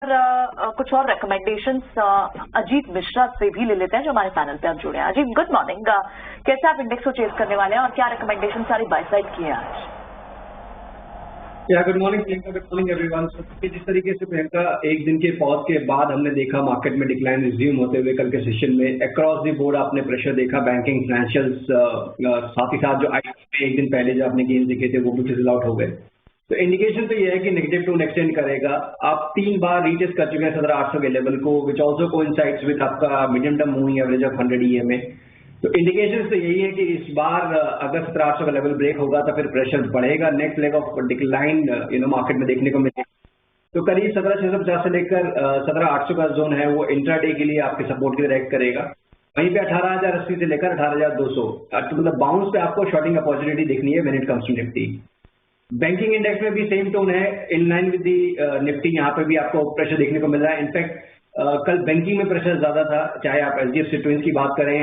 कुछ और रिकमेंडेशंस अजीत मिश्रा से भी ले लेते हैं जो हमारे पैनल पे अब जुड़े हैं। Ajit, good morning. कैसे आप इंडेक्स को चेस करने वाले हैं और क्या रिकमेंडेशन सारी बाय साइड की है आज? Good morning Priyanka, good morning everyone. जिस तरीके से प्रियंका एक दिन के पॉज के बाद हमने देखा मार्केट में डिक्लाइन रिज्यूम होते हुए कल के सेशन में अक्रॉस द बोर्ड आपने प्रेशर देखा, बैंकिंग, फाइनेंशियल्स, साथ ही साथ जो आई एक दिन पहले जो आपने गेन दिखे थे वो भी फिजल आउट हो गए। तो इंडिकेशन तो ये है कि नेगेटिव टोन एक्सटेंड करेगा। आप 3 बार रीटेस्ट कर चुके हैं 17,800 के लेवल को, विच ऑल्सो कोइंसाइड्स विद आपका medium term moving average of 100 EMA। तो इंडिकेशन तो यही है कि इस बार अगर 17,800 का लेवल ब्रेक होगा तो फिर प्रेशर बढ़ेगा, next leg of decline market में देखने को मिलेगा। तो करीब 17,650 से लेकर 17,800 का जोन है वो इंट्राडे के लिए आपके सपोर्ट के लिए एक्ट करेगा। वहीं पे 18,080 से लेकर 18,200 मतलब बाउंस पे आपको शॉर्टिंग अपॉर्चुनिटी देखनी है when it comes to Nifty. Banking index में भी सेम टोन है, in line with the Nifty. यहाँ पे भी आपको प्रेशर देखने को मिल रहा है। इनफैक्ट कल बैंकिंग में प्रेशर ज्यादा था, चाहे आप HDFC ट्विंस की बात करें,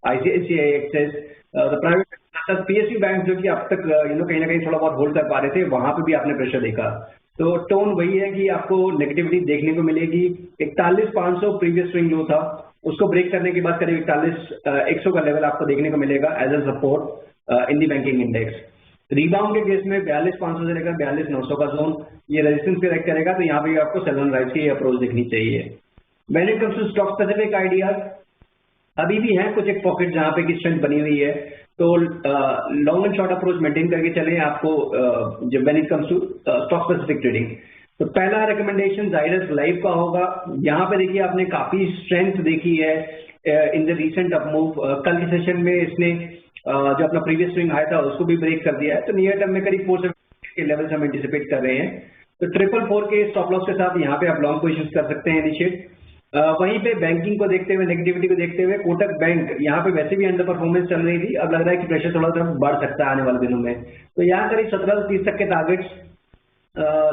ICICI Axis, private PSU bank जो कि अब तक कहीं ना कहीं थोड़ा बहुत होल्ड कर पा रहे थे, वहां पे भी आपने प्रेशर देखा। तो टोन वही है कि आपको नेगेटिविटी देखने को मिलेगी। 41,500 प्रीवियस स्विंग लो था, उसको ब्रेक करने के बाद करीब 41,100 का लेवल आपको देखने को मिलेगा as a support in the banking index. Rebound के केस में 42,500 से लेकर 42,900 का जोन ये रेजिस्टेंस पे एक्ट करेगा, तो यहाँ पे आपको सेल ऑन राइज की अप्रोच देखनी चाहिए। When it comes to stock specific ideas अभी भी है कुछ एक पॉकेट जहां पे की स्ट्रेंथ बनी हुई है, तो long and short approach maintain करके चले आपको जब when it comes to stock specific trading. तो पहला रिकमेंडेशन जाइडस लाइफ का होगा। यहाँ पे देखिए आपने काफी स्ट्रेंथ देखी है in the recent up move. कल के सेशन में इसने जो अपना प्रीवियस स्विंग हाई था उसको भी ब्रेक कर दिया है, तो नियर टर्म में करीब 470 के लेवल्स हम एंटिसिपेट कर रहे हैं। तो 444 के स्टॉप लॉस के साथ यहाँ पे आप लॉन्ग पोजीशंस कर सकते हैं इनिशिएट। वहीं पे बैंकिंग को देखते हुए, नेगेटिविटी को देखते हुए कोटक बैंक यहाँ पे वैसे भी अंडर परफॉर्मेंस चल रही थी, अब लग रहा है कि प्रेशर थोड़ा सा बढ़ सकता है आने वाले दिनों में। तो यहाँ करीब 1730 तक के टारगेट्स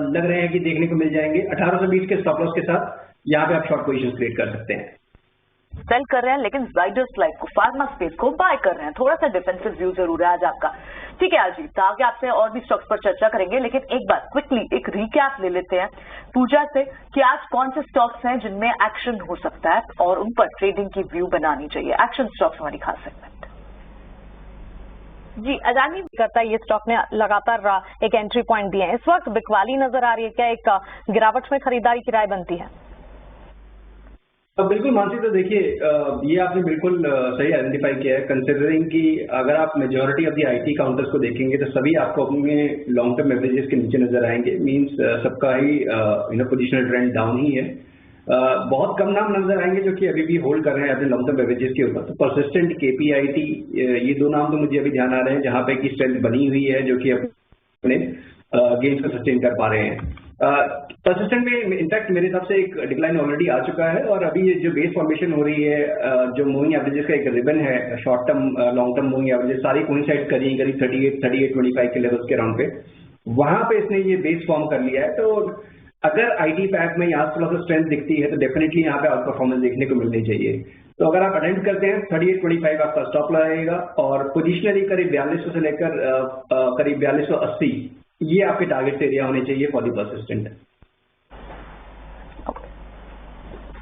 लग रहे हैं कि देखने को मिल जाएंगे। 1820 के स्टॉप लॉस के साथ यहाँ पे आप शॉर्ट पोजीशन क्रिएट कर सकते हैं। सेल कर रहे हैं लेकिन जाइडस लाइफ को, फार्मा स्पेस को बाय कर रहे हैं। थोड़ा सा डिफेंसिव व्यू जरूर है आज आपका। ठीक है अजीत, आगे आपसे और भी स्टॉक्स पर चर्चा करेंगे, लेकिन एक बार क्विकली एक रिकैप ले लेते हैं पूजा से कि आज कौन से स्टॉक्स हैं जिनमें एक्शन हो सकता है और उन पर ट्रेडिंग की व्यू बनानी चाहिए। एक्शन स्टॉक्स हमारी खास सेगमेंट। जी, अदानी करता है ये स्टॉक ने लगातार एक एंट्री पॉइंट दिए हैं। इस वक्त बिकवाली नजर आ रही है, क्या एक गिरावट में खरीदारी की राय बनती है? बिल्कुल मानसी, तो देखिए ये आपने बिल्कुल सही आइडेंटिफाई किया है, कंसिडरिंग कि अगर आप majority of the IT counters को देखेंगे तो सभी आपको अपने लॉन्ग टर्म एवरेजेस के नीचे नजर आएंगे। मींस सबका ही पोजिशनल ट्रेंड डाउन ही है। बहुत कम नाम नजर आएंगे जो कि अभी भी होल्ड कर रहे हैं अपने लॉन्ग टर्म एवरेजेस के ऊपर। तो परसिस्टेंट, KPIT, ये 2 नाम तो मुझे अभी ध्यान आ रहे हैं जहां पे की स्ट्रेंथ बनी हुई है, जो कि अपने गेन्स को सस्टेन कर पा रहे हैं। परसिस्टेंट में इनफैक्ट मेरे हिसाब से एक डिक्लाइन ऑलरेडी आ चुका है, और अभी जो बेस फॉर्मेशन हो रही है, जो मूविंग एवरेजेस का एक रिबन है, short term long term moving averages सारी कोइंसाइड कर रही है करीब 38-25 के लेवल्स के राउंड पे। वहां पे इसने ये बेस फॉर्म कर लिया है। तो अगर IT पैक में यहाँ थोड़ा सा स्ट्रेंथ दिखती है तो डेफिनेटली यहाँ पे आउट परफॉर्मेंस देखने को मिलनी चाहिए। तो अगर आप अटेंड करते हैं 38-25 आपका स्टॉप लगाएगा, और पोजिशनरी करीब 4200 से लेकर करीब 4280 ये आपके टारगेट एरिया होने चाहिए फॉर दी परसिस्टेंट।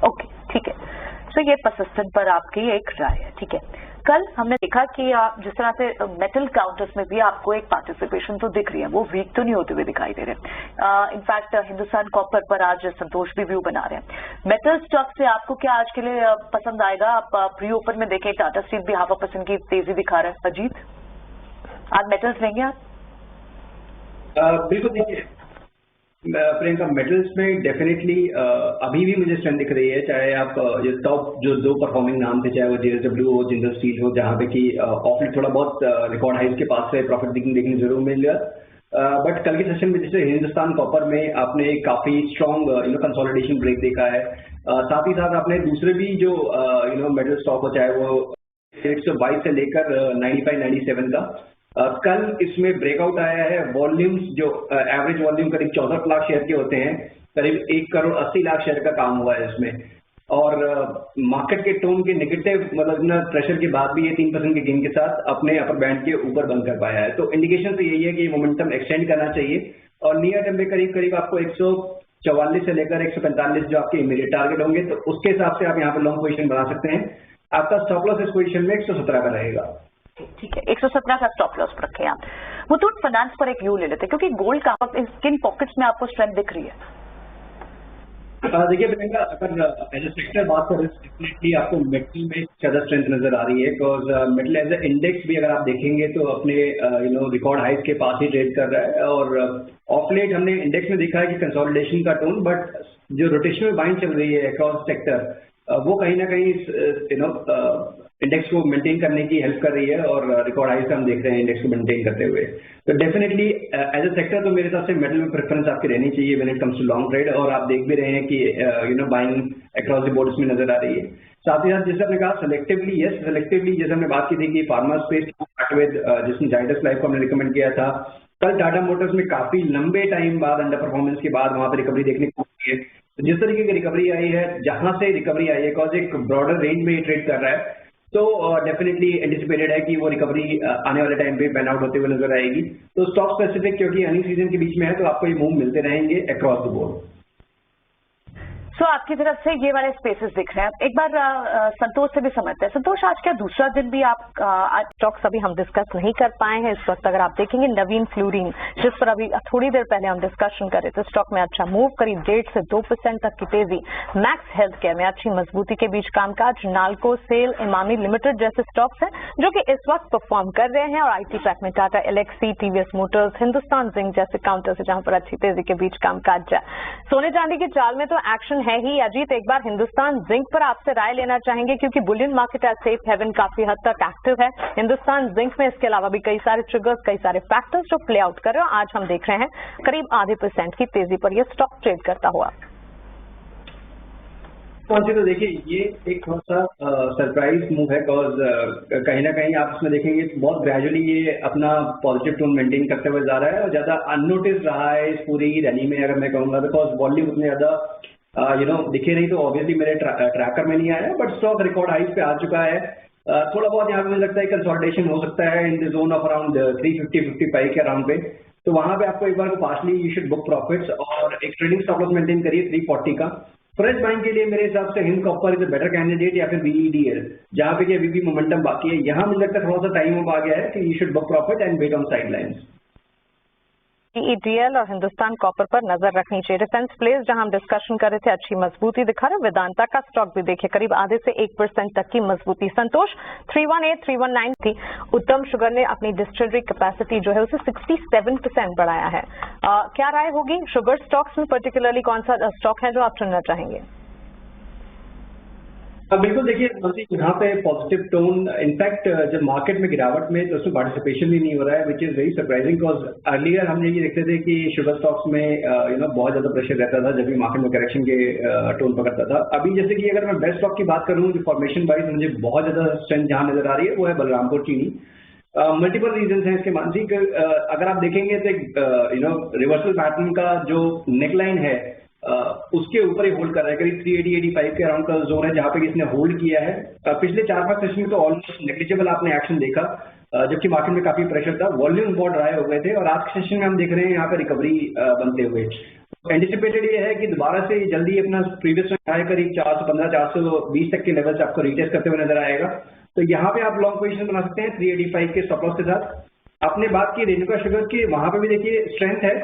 ओके, ठीक है। तो ये परसिस्टेंट पर आपकी एक राय है, ठीक है। कल हमने देखा कि जिस तरह से मेटल काउंटर्स में भी आपको एक पार्टिसिपेशन तो दिख रही है, वो वीक तो नहीं होते हुए दिखाई दे रहे। इनफैक्ट हिंदुस्तान कॉपर पर आज संतोष भी व्यू बना रहे हैं। मेटल स्टॉक से आपको क्या आज के लिए पसंद आएगा? आप प्री ओपन में देखें टाटा स्टील भी 0.5% की तेजी दिखा रहा है। अजीत, आज मेटल्स लेंगे आप? बिल्कुल, देखिए प्रियंका, मेटल्स में डेफिनेटली अभी भी मुझे स्ट्रेंथ दिख रही है। चाहे आप ये टॉप जो 2 परफॉर्मिंग नाम थे, चाहे वो JSW हो, जिंदल स्टील हो, जहां पे कि ऑफ थोड़ा बहुत रिकॉर्ड हाइज के पास से प्रॉफिट देखने जरूर मिल रहा। बट कल के सेशन में जैसे हिंदुस्तान कॉपर में आपने काफी स्ट्रॉन्ग कंसोलिडेशन ब्रेक देखा है। साथ ही साथ आपने दूसरे भी जो मेटल स्टॉक हो, चाहे वो 122 से लेकर 95-97 का कल इसमें ब्रेकआउट आया है। वॉल्यूम्स जो एवरेज वॉल्यूम करीब 14 लाख शेयर के होते हैं, करीब 1,80,00,000 शेयर का काम हुआ है इसमें। और मार्केट के टोन के नेगेटिव मतलब प्रेशर के बाद भी ये 3% के गेन के साथ अपने अपर बैंड के ऊपर बंद कर पाया है। तो इंडिकेशन तो यही है कि मोमेंटम एक्सटेंड करना चाहिए, और नियर टर्म में करीब करीब आपको 144 से लेकर 145 जो आपके इमीडिएट टारगेट होंगे, तो उसके हिसाब से आप यहाँ पे लॉन्ग पोजीशन बना सकते हैं। आपका स्टॉप लॉस इस पोजीशन में 117 का रहेगा। ठीक है, 117 का स्टॉप लॉस रखे आप। मुथूट फाइनेंस पर एक व्यू ले लेते हैं, क्योंकि गोल्ड का किन पॉकेट्स में आपको स्ट्रेंथ दिख रही है? देखिए प्रियंका, अगर एज ए सेक्टर बात करें, डेफिनेटली आपको मेटल में ज्यादा स्ट्रेंथ नजर आ रही है, because metal as a index भी अगर आप देखेंगे तो अपने रिकॉर्ड हाइज के पास ही ट्रेड कर रहा है। और ऑफ लेट हमने इंडेक्स में देखा है कि कंसोलिडेशन का टोन, बट जो रोटेशनल बाइंग चल रही है अक्रॉस सेक्टर, वो कहीं ना कहीं इंडेक्स को मेंटेन करने की हेल्प कर रही है, और रिकॉर्ड हाइज हम देख रहे हैं इंडेक्स को मेंटेन करते हुए। तो डेफिनेटली एज ए सेक्टर तो मेरे हिसाब से मेटल में प्रेफरेंस आपकी रहनी चाहिए when it comes to long trade, और आप देख भी रहे हैं कि बाइंग अक्रॉस द बोर्ड इसमें नजर आ रही है। साथ ही साथ जैसे आपने कहा सेलेक्टिवली, यस सेलेक्टिवली, जैसे हमने बात की थी कि फार्मा स्पेस जिसमें जाइडस लाइफ को हमने रिकमेंड किया था, कल टाटा मोटर्स में काफी लंबे टाइम बाद अंडर परफॉर्मेंस के बाद वहां पर रिकवरी देखने को मिली है। तो जिस तरीके की रिकवरी आई है, जहां से रिकवरी आई है, बिकॉज एक ब्रॉडर रेंज में ये ट्रेड कर रहा है, तो डेफिनेटली एंटिसिपेटेड है कि वो रिकवरी आने वाले टाइम पे पैन आउट होते हुए नजर आएगी। तो स्टॉक स्पेसिफिक क्योंकि अर्निंग सीजन के बीच में है, तो आपको ये मूव मिलते रहेंगे अक्रॉस द बोर्ड। सो आपकी तरफ से ये वाले स्पेसेस दिख रहे हैं। एक बार संतोष से भी समझते हैं। संतोष, आज क्या दूसरा दिन भी आप आज स्टॉक्स अभी हम डिस्कस नहीं कर पाए हैं इस वक्त। अगर आप देखेंगे नवीन फ्लोरीन, जिस पर अभी थोड़ी देर पहले हम डिस्कशन कर रहे थे, स्टॉक में अच्छा मूव, करीब 1.5 से 2% तक की तेजी। मैक्स हेल्थ केयर में अच्छी मजबूती के बीच कामकाज। नाल्को, सेल, इमामी लिमिटेड जैसे स्टॉक्स हैं जो कि इस वक्त परफॉर्म कर रहे हैं, और आईटी पैक में Tata Elxsi, TVS Motors, Hindustan Zinc जैसे काउंटर्स है जहां पर अच्छी तेजी के बीच कामकाज जाए। सोने चांदी की चाल में तो एक्शन है ही। अजीत, एक बार हिंदुस्तान जिंक पर आपसे राय लेना चाहेंगे, क्योंकि bullion market as safe haven काफी हद तक एक्टिव है। हिंदुस्तान जिंक में इसके अलावा भी कई सारे ट्रिगर्स, कई सारे फैक्टर्स जो प्ले आउट कर रहे हैं। आज हम देख रहे हैं करीब 0.5% की तेजी पर यह स्टॉक ट्रेड करता हुआ। तो देखिए, ये एक थोड़ा सा सरप्राइज मूव है, बिकॉज कहीं ना कहीं आप इसमें देखेंगे बहुत ग्रेजुअली ये अपना पॉजिटिव टोन मेंटेन करते हुए जा रहा है, और ज्यादा अननोटिस रहा है इस पूरी रैली में, अगर मैं कहूँगा, बिकॉज वॉल्यूम उतने ज्यादा दिखे नहीं, तो ऑब्वियसली मेरे ट्रैकर में नहीं आया, बट स्टॉक रिकॉर्ड हाइज पे आ चुका है। थोड़ा बहुत यहाँ पे मुझे लगता है कंसोलिडेशन हो सकता है in the zone of around 350-55 के अराउंड पे, तो वहां पे आपको एक बार को partially you should book profits, और एक ट्रेडिंग स्टॉप लॉस मेंटेन करिए 340 का। फ्रेश बाइंग के लिए मेरे हिसाब से Hind copper is a better candidate, या फिर BEDL, जहां पे अभी भी मोमेंटम बाकी है। यहाँ मुझे लगता है थोड़ा सा टाइम अब आ गया है कि you should book profit and wait on side lines. BEDL और हिंदुस्तान कॉपर पर नजर रखनी चाहिए। डिफेंस प्लेस जहां हम डिस्कशन कर रहे थे, अच्छी मजबूती दिखा रहे। वेदांता का स्टॉक भी देखिए करीब 0.5 से 1% तक की मजबूती। संतोष, 318, 319 थी। उत्तम शुगर ने अपनी डिस्टिलरी कैपेसिटी जो है उसे 67% बढ़ाया है। क्या राय होगी शुगर स्टॉक्स में? पर्टिकुलरली कौन सा स्टॉक है जो आप चुनना चाहेंगे? बिल्कुल, देखिए यहाँ पे पॉजिटिव टोन, इनफैक्ट जब मार्केट में गिरावट में तो उसमें पार्टिसिपेशन भी नहीं हो रहा है, which is very surprising, because earlier हमने ये देखते थे कि शुगर स्टॉक्स में बहुत ज्यादा प्रेशर रहता था जब भी मार्केट में करेक्शन के टोन पकड़ता था। अभी जैसे कि अगर मैं बेस्ट स्टॉक की बात करूँ, जो फॉर्मेशन वाइज मुझे बहुत ज्यादा स्ट्रेंथ जहाँ नजर आ रही है वो है बलरामपुर चीनी। मल्टीपल रीजन हैं इसके मानसिक। अगर आप देखेंगे तो एक रिवर्सल पैटर्न का जो नेकलाइन है उसके ऊपर ही होल्ड कर रहा है, करीब 380-85 के अराउंड का जोन है जहां पे इसने होल्ड किया है। पिछले 4-5 सेशन में तो ऑलमोस्ट नेग्लिजिबल आपने एक्शन देखा, जबकि मार्केट में काफी प्रेशर था, वॉल्यूम बहुत ड्राई हो गए थे, और आज के सेशन में हम देख रहे हैं यहाँ पे रिकवरी बनते हुए। एंटिसिपेटेड ये है कि दोबारा से जल्दी अपना प्रीवियस में करीब 415, 420 तक के लेवल से आपको रिटेस्ट करते हुए नजर आएगा। तो यहाँ पे आप लॉन्ग पोजीशन बना सकते हैं 385 के स्टॉप लॉस के साथ। आपने बात की रेणुका शुगर की, वहां पे भी देखिए स्ट्रेंथ है,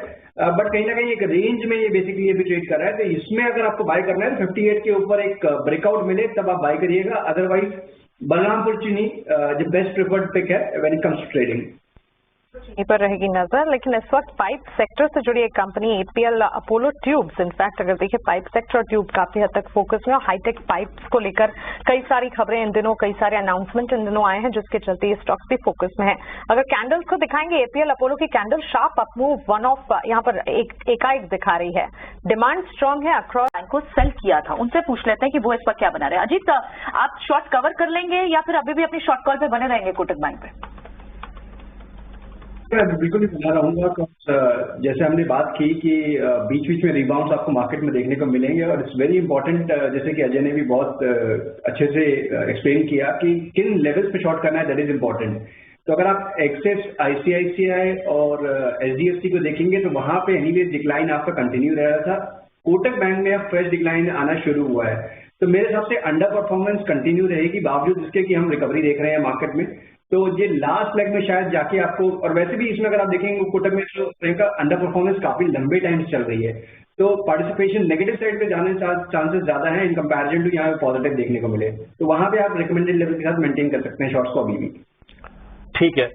बट कहीं ना कहीं एक रेंज में ये बेसिकली ये भी ट्रेड कर रहा है, तो इसमें अगर आपको बाय करना है तो 58 के ऊपर एक ब्रेकआउट मिले तब आप बाय करिएगा। अदरवाइज बलरामपुर चीनी जो बेस्ट प्रेफर्ड पिक है when it comes to trading. चीनी पर रहेगी नजर, लेकिन इस वक्त पाइप सेक्टर से जुड़ी एक company APL Apollo tubes, in fact अगर देखिए पाइप सेक्टर और ट्यूब काफी हद तक फोकस में, और हाईटेक पाइप्स को लेकर कई सारी खबरें इन दिनों, कई सारे अनाउंसमेंट इन दिनों आए हैं जिसके चलते ये स्टॉक्स भी फोकस में है। अगर कैंडल्स को दिखाएंगे, APL अपोलो की candle sharp up move, one of यहाँ पर एकाएक दिखा रही है। डिमांड स्ट्रांग है अक्रॉस। बैंक को सेल किया था, उनसे पूछ लेते हैं कि वो इस पर क्या बना रहे हैं। अजीत, आप शॉर्ट कवर कर लेंगे या फिर अभी भी अपनी शॉर्ट कॉल पे बने रहेंगे कोटक बैंक पे? बिल्कुल ही बना रहूंगा, जैसे हमने बात की कि बीच बीच में रिबाउंड्स आपको मार्केट में देखने को मिलेंगे, और इट्स वेरी इंपॉर्टेंट, जैसे कि अजय ने भी बहुत अच्छे से एक्सप्लेन किया कि किन लेवल्स पे शॉर्ट करना है, दैट इज इंपॉर्टेंट। तो अगर आप एक्सिस, ICICI और SDFC को देखेंगे तो वहां पे एनीवेज डिक्लाइन आपका कंटिन्यू रह रहा था। कोटक बैंक में अब फ्रेश डिक्लाइन आना शुरू हुआ है, तो मेरे हिसाब से अंडर परफॉर्मेंस कंटिन्यू रहेगी बावजूद इसके कि हम रिकवरी देख रहे हैं मार्केट में। तो ये लास्ट लेग में शायद जाके आपको, और वैसे भी इसमें अगर आप देखेंगे कोटक में तो इनका अंडर परफॉर्मेंस काफी लंबे टाइम से चल रही है, तो पार्टिसिपेशन नेगेटिव साइड पे जाने चांसेस ज्यादा हैं इन कंपैरिजन टू यहाँ पे पॉजिटिव देखने को मिले, तो वहां पे आप रिकमेंडेड लेवल के साथ मेंटेन कर सकते हैं शॉर्ट्स को अभी भी। ठीक है,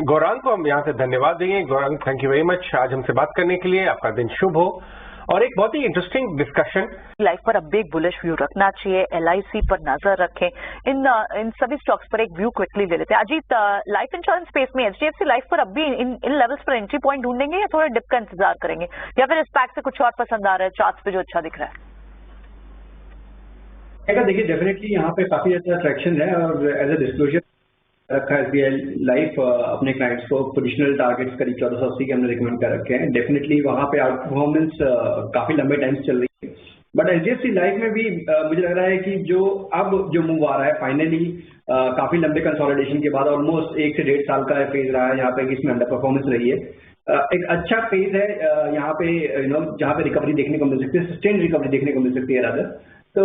गौरांग को हम यहाँ से धन्यवाद देंगे। Gaurang, thank you very much आज हमसे बात करने के लिए। आपका दिन शुभ हो। और एक बहुत ही इंटरेस्टिंग डिस्कशन, लाइफ पर अब भी एक बुलिश व्यू रखना चाहिए, LIC पर नजर रखें, इन सभी स्टॉक्स पर एक व्यू क्विकली ले लेते हैं। अजीत, लाइफ इंश्योरेंस स्पेस में HDFC लाइफ पर अब भी इन लेवल्स पर एंट्री पॉइंट ढूंढेंगे या थोड़ा डिप का इंतजार करेंगे, या फिर इस पैक से कुछ और पसंद आ रहा है चार्ट्स पे जो अच्छा दिख रहा है? देखिए डेफिनेटली यहाँ पे काफी अच्छा अट्रैक्शन है, और एज ए डिस्क्लोजर रखा है SBI लाइफ अपने क्लाइंट्स को पोजिशनल टारगेट्स करीब 1480 के हमने रिकमेंड कर रखे हैं। डेफिनेटली वहाँ पे आउट परफॉर्मेंस काफी लंबे टाइम से चल रही है, बट HDFC लाइफ में भी मुझे लग रहा है कि जो मूव आ रहा है फाइनली काफी लंबे कंसोलिडेशन के बाद ऑलमोस्ट 1 से 1.5 साल का फेज रहा है यहाँ पे, इसमें अंडर परफॉर्मेंस रही है। एक अच्छा फेज है यहाँ पे जहाँ पे रिकवरी देखने को मिल सकती है, सस्टेन रिकवरी देखने को मिल सकती है रादर। तो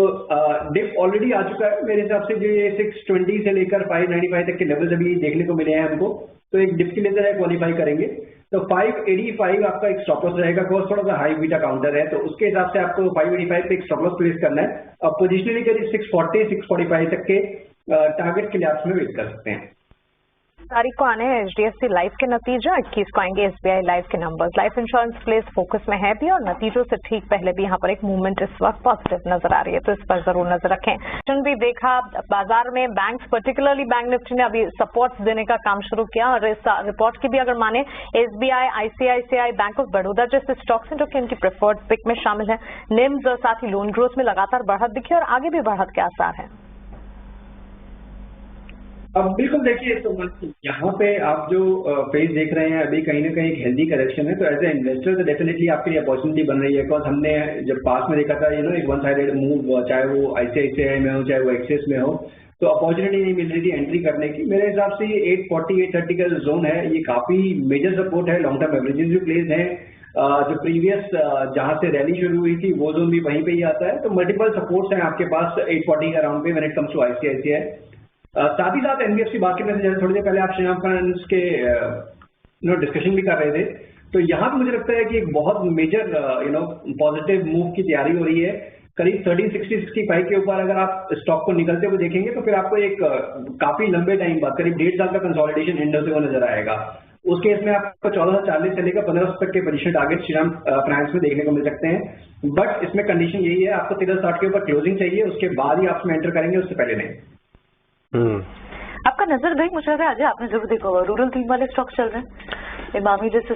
डिप ऑलरेडी आ चुका है मेरे हिसाब से, जो ये 620 से लेकर 595 तक के लेवल्स अभी देखने को मिले हैं हमको, तो एक डिप के लिए तरह क्वालिफाई करेंगे। तो 585 आपका एक स्टॉप लॉस रहेगा, बिकॉज थोड़ा सा हाई बीटा काउंटर है, तो उसके हिसाब से आपको 585 पे एक स्टॉप लॉस प्लेस करना है, और पोजिशनली करीब 640 645 तक के टारगेट के लिए आप उसमें वेट कर सकते हैं। तारीख को आने हैं HDFC लाइफ के नतीजे, 21 को आएंगे SBI लाइफ के numbers. Life insurance place focus में है भी, और नतीजों से ठीक पहले भी यहाँ पर एक मूवमेंट इस वक्त पॉजिटिव नजर आ रही है, तो इस पर जरूर नजर रखें। भी देखा बाजार में बैंक्स, पर्टिकुलरली बैंक निफ्टी ने अभी सपोर्ट्स देने का काम शुरू किया, और इस रिपोर्ट की भी अगर माने SBI, ICICI, bank of Baroda जैसे स्टॉक्स हैं जो कि इनकी प्रेफर्ड पिक में शामिल है। निम्स और साथ ही लोन ग्रोथ में लगातार बढ़त दिखी, और आगे भी बढ़त के आसार है। अब बिल्कुल देखिए, तो यहाँ पे आप जो फेज देख रहे हैं अभी कहीं ना कहीं एक हेल्दी करेक्शन है, तो एज ए इन्वेस्टर तो डेफिनेटली आपके लिए अपॉर्चुनिटी बन रही है, बिकॉज हमने जब पास में देखा था एक वन साइडेड मूव, चाहे वो ICICI में हो चाहे वो एक्सिस में हो, तो अपॉर्चुनिटी नहीं मिल रही थी एंट्री करने की। मेरे हिसाब से ये 840 830 का जोन है, ये काफी मेजर सपोर्ट है। लॉन्ग टर्म एवरेजेस जो प्लेस है, जो प्रीवियस जहां से रैली शुरू हुई थी वो जोन भी वहीं पे ही आता है, तो मल्टीपल सपोर्ट्स हैं आपके पास 840 के अराउंड पे when it comes to ICICI। साथ ही साथ NBFC बाकी में थोड़ी देर पहले आप श्रीराम फाइनेंस के डिस्कशन भी कर रहे थे, तो यहाँ पे मुझे लगता है कि एक बहुत मेजर पॉजिटिव मूव की तैयारी हो रही है। करीब 1360-65 के ऊपर अगर आप स्टॉक को निकलते हुए देखेंगे तो फिर आपको एक काफी लंबे टाइम बाद करीब 1.5 साल का कंसोलिडेशन एंड होते हुए नजर आएगा। उस केस में आपको 1440 से लेकर 1500 तक के पोजीशन टारगेट श्रीराम फाइनेंस में देखने को मिल सकते हैं, बट इसमें कंडीशन यही है आपको 1360 के ऊपर क्लोजिंग चाहिए, उसके बाद ही आप उसमें एंटर करेंगे, उससे पहले नहीं। आपका नजर गई, मुझे लग रहा है अजय आपने जरूर देखा होगा, रूरल थीम वाले स्टॉक्स चल रहे हैं, इमामी जैसे